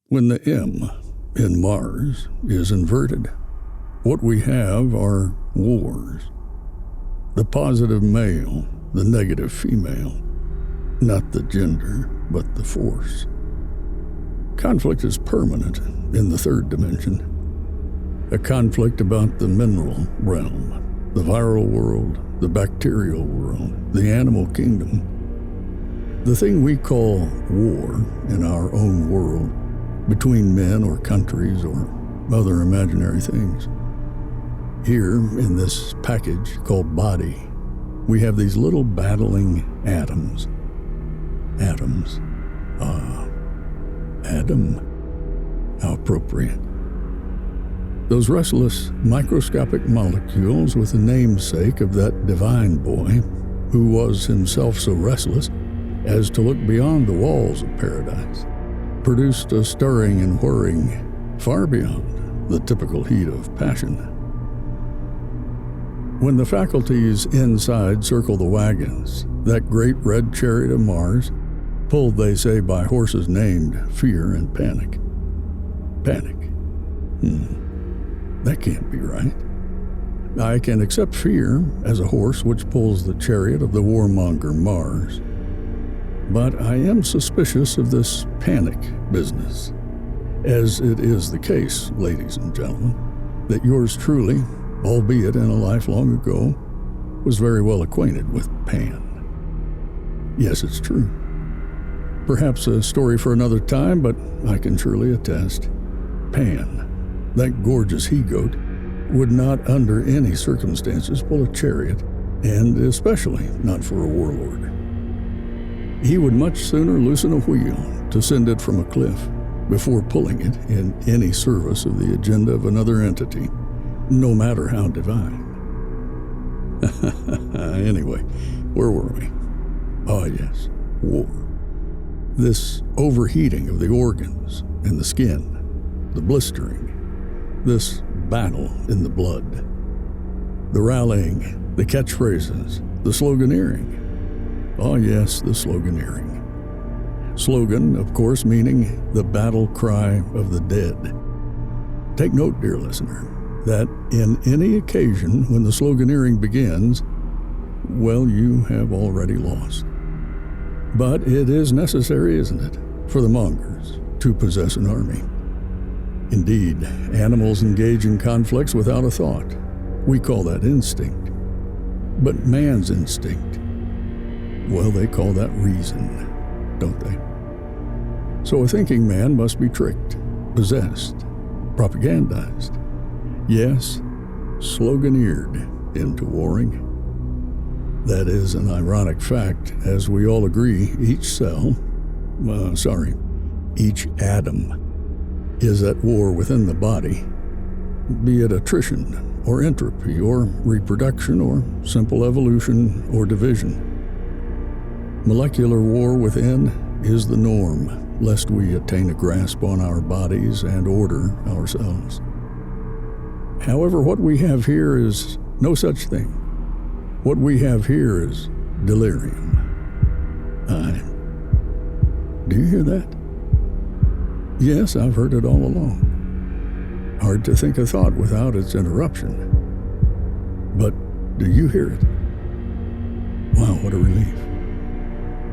When the M in Mars is inverted, what we have are wars. The positive male, the negative female, not the gender, but the force. Conflict is permanent in the third dimension. A conflict about the mineral realm, the viral world, the bacterial world, the animal kingdom. The thing we call war in our own world, between men or countries or other imaginary things. Here, in this package called body, we have these little battling atoms. Atoms. Adam. How appropriate. Those restless, microscopic molecules with the namesake of that divine boy who was himself so restless as to look beyond the walls of paradise, produced a stirring and whirring far beyond the typical heat of passion. When the faculties inside circle the wagons, that great red chariot of Mars, pulled, they say, by horses named Fear and Panic. Panic. That can't be right. I can accept Fear as a horse which pulls the chariot of the warmonger Mars. But I am suspicious of this panic business, as it is the case, ladies and gentlemen, that yours truly, albeit in a life long ago, was very well acquainted with Pan. Yes, it's true. Perhaps a story for another time, but I can surely attest. Pan, that gorgeous he-goat, would not under any circumstances pull a chariot, and especially not for a warlord. He would much sooner loosen a wheel to send it from a cliff before pulling it in any service of the agenda of another entity, no matter how divine. Anyway, where were we? Oh yes, war. This overheating of the organs and the skin, the blistering, this battle in the blood, the rallying, the catchphrases, the sloganeering. Oh yes, the sloganeering. Slogan, of course, meaning the battle cry of the dead. Take note, dear listener, that in any occasion when the sloganeering begins, well, you have already lost. But it is necessary, isn't it, for the mongers to possess an army. Indeed, animals engage in conflicts without a thought. We call that instinct. But man's instinct, well, they call that reason, don't they? So a thinking man must be tricked, possessed, propagandized. Yes, sloganeered into warring. That is an ironic fact, as we all agree each each atom is at war within the body, be it attrition or entropy or reproduction or simple evolution or division. Molecular war within is the norm, lest we attain a grasp on our bodies and order ourselves. However, what we have here is no such thing. What we have here is delirium. Do you hear that? Yes, I've heard it all along. Hard to think a thought without its interruption. But do you hear it? Wow, what a relief.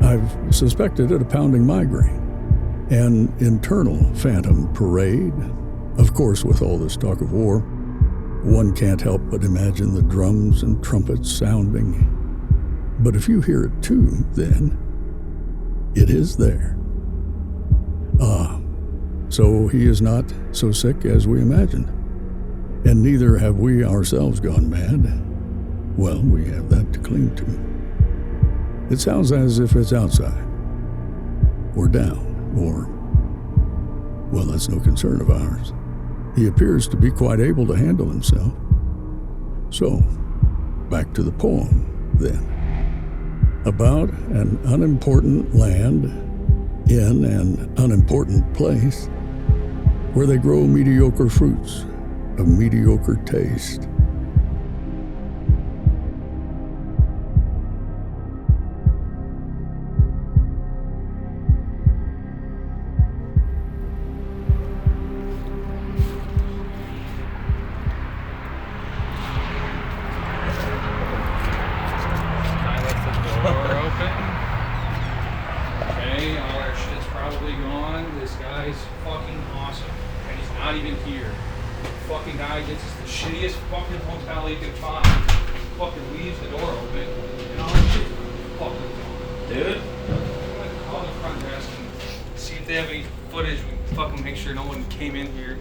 I've suspected it a pounding migraine, an internal phantom parade. Of course, with all this talk of war, one can't help but imagine the drums and trumpets sounding. But if you hear it too, then it is there. So he is not so sick as we imagined, and neither have we ourselves gone mad. Well, we have that to cling to. It sounds as if it's outside, or down, or, well, that's no concern of ours. He appears to be quite able to handle himself. So, back to the poem, then. About an unimportant land in an unimportant place where they grow mediocre fruits of mediocre taste. This guy's fucking awesome. And he's not even here. Fucking guy gets us the shittiest fucking hotel he can find. Fucking leaves the door open. And all this shit's fucking gone. Dude? I'm gonna call the front desk and see if they have any footage. We can fucking make sure no one came in here.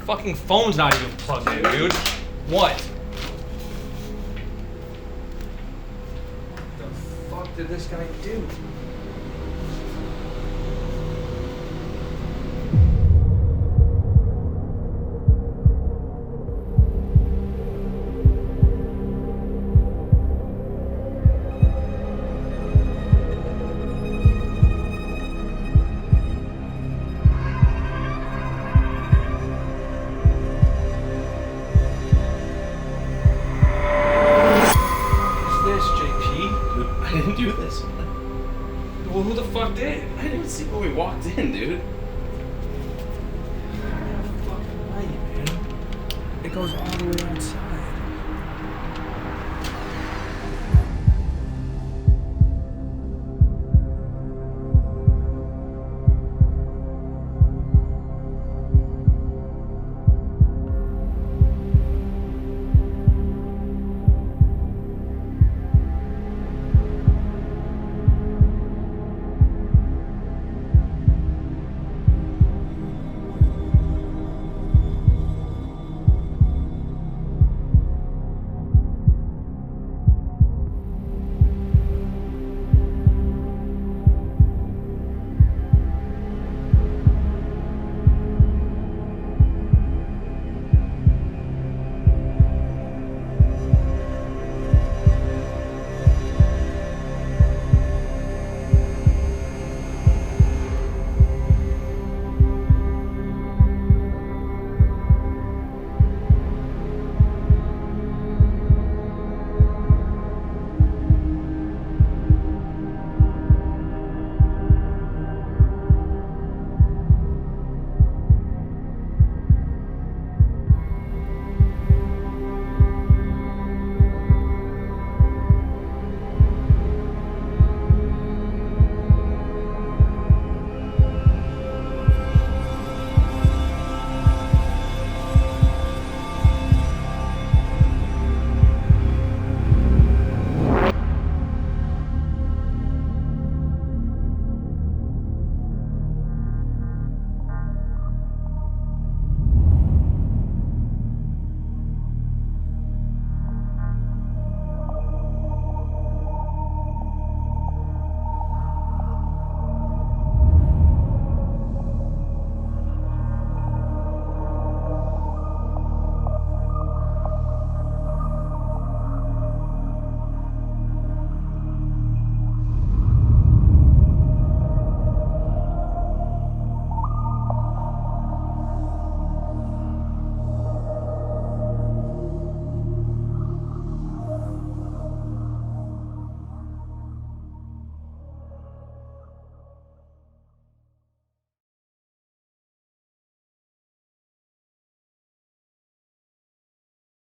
Fucking phone's not even plugged in, dude. What? What the fuck did this guy do? I didn't do this. Well, who the fuck did? I didn't even see when we walked in, dude. Fucking light, man. It goes all the way outside.